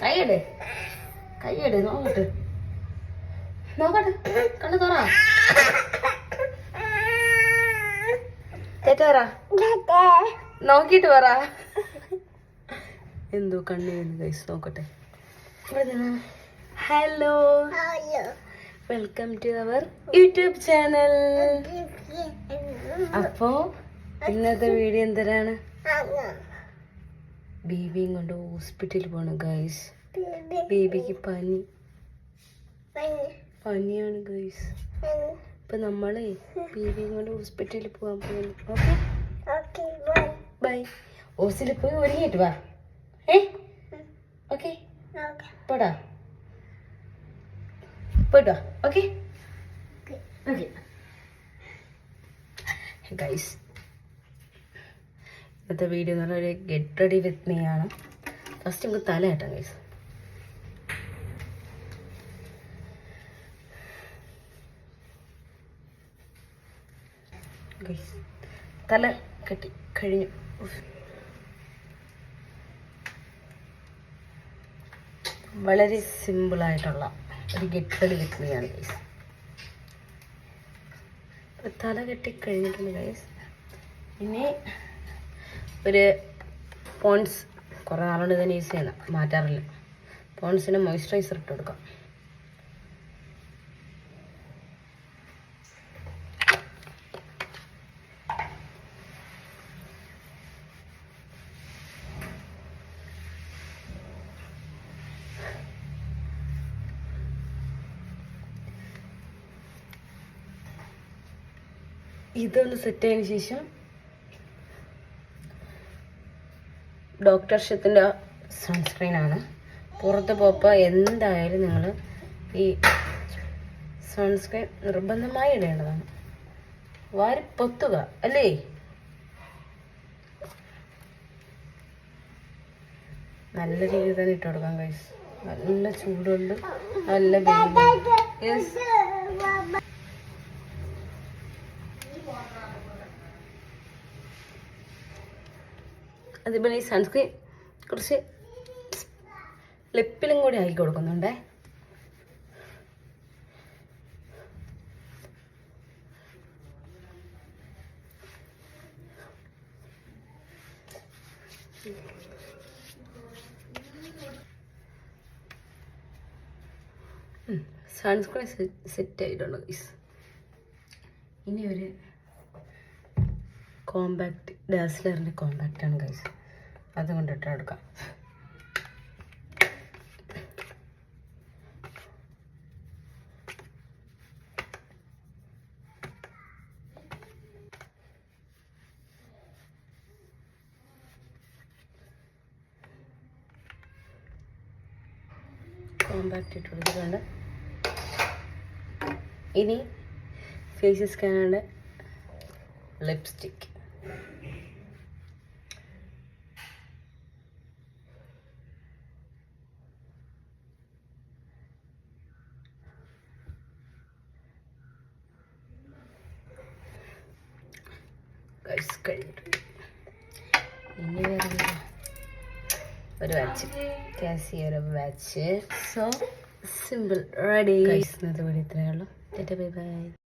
കൈയ്യട് നോക്കട്ടെ കണ്ണു തുറ തെറ്റാ നോക്കിട്ട് പറ എന്തോ കണ്ണു ഗൈസ് നോക്കട്ടെ. Hello welcome to our YouTube channel. അപ്പോ ഇന്നത്തെ വീഡിയോ എന്തരാണ്? ബേബിയും കൊണ്ട് ഹോസ്പിറ്റലിൽ പോണു ഗൈസ്. ബേബിക്ക് പനിയാണ് ഗൈസ്. അപ്പൊ നമ്മളെ ബേബിയും കൊണ്ട് ഹോസ്പിറ്റലിൽ പോകാൻ പോകുന്നു. Okay bye. ഹോസ്പിറ്റലിൽ പോയി ഒരുങ്ങിയിട്ട് വാ. ഓക്കെ പോടാ പോയിട്ടോ. ഓക്കെ ഓക്കെ ഗൈസ്, ഇന്നത്തെ വീഡിയോ എന്ന് പറഞ്ഞാൽ ഒരു ഗെറ്റ് റെഡി വിത്ത് മീ ആണ്. ഫസ്റ്റ് നമുക്ക് തല കെട്ടാം ഗൈസ്. ഗൈസ് തല കെട്ടി കഴിഞ്ഞു. വളരെ സിമ്പിളായിട്ടുള്ള ഒരു ഗെറ്റ് റെഡി വിത്ത് മീ ആണ് ഗൈസ്. തല കെട്ടി കഴിഞ്ഞിട്ടുണ്ട് ഗൈസ്. ഇനി ഒരു പോൺസ് കുറേ നാളുകൊണ്ട് ഇതിന് യൂസ് ചെയ്യുന്ന മാറ്റാറില്ല. പോൺസിന് മോയ്സ്ചറൈസർ ഇട്ട് കൊടുക്കാം. ഇതൊന്ന് സെറ്റ് ആയതിനു ശേഷം ഡോക്ടർ ഷെത്തിൻ്റെ സൺസ്ക്രീനാണ്. പുറത്ത് പോയപ്പോൾ എന്തായാലും നിങ്ങൾ ഈ സൺസ്ക്രീൻ നിർബന്ധമായി ഇടേണ്ടതാണ്. വാരി പൊത്തുക അല്ലേ? നല്ല രീതിയിൽ തന്നെ ഇട്ട് കൊടുക്കാം ഗൈസ്. നല്ല ചൂടുണ്ട്, നല്ല യെസ്. അതേപോലെ ഈ സൺസ്ക്രീൻ കുറച്ച് ലിപ്പിലും കൂടി ആക്കി കൊടുക്കുന്നുണ്ടേ. സൺസ്ക്രീൻ സെറ്റ് ആയിട്ടുണ്ട് ഗൈസ്. ഇനി ഒരു കോമ്പാക്റ്റ്, ഡാസ്ലറിൻ്റെ കോമ്പാക്റ്റാണ് ഗൈസ്. അതും കൊണ്ടിട്ട് എടുക്കാം. കോമ്പാക്റ്റ് ഇട്ട് കൊടുത്തിട്ടുണ്ട്. ഇനി ഫേസ് സ്കാനറിൻ്റെ ലിപ്സ്റ്റിക്. കഴിഞ്ഞിട്ടുണ്ട്. ഇനി വേറെ ഒരു വാച്ച്, കാസിയോയുടെ വാച്ച്. So simple ready. ഇന്നത്തെ വീഡിയോ ഇത്രയേ ഉള്ളൂ. Bye by.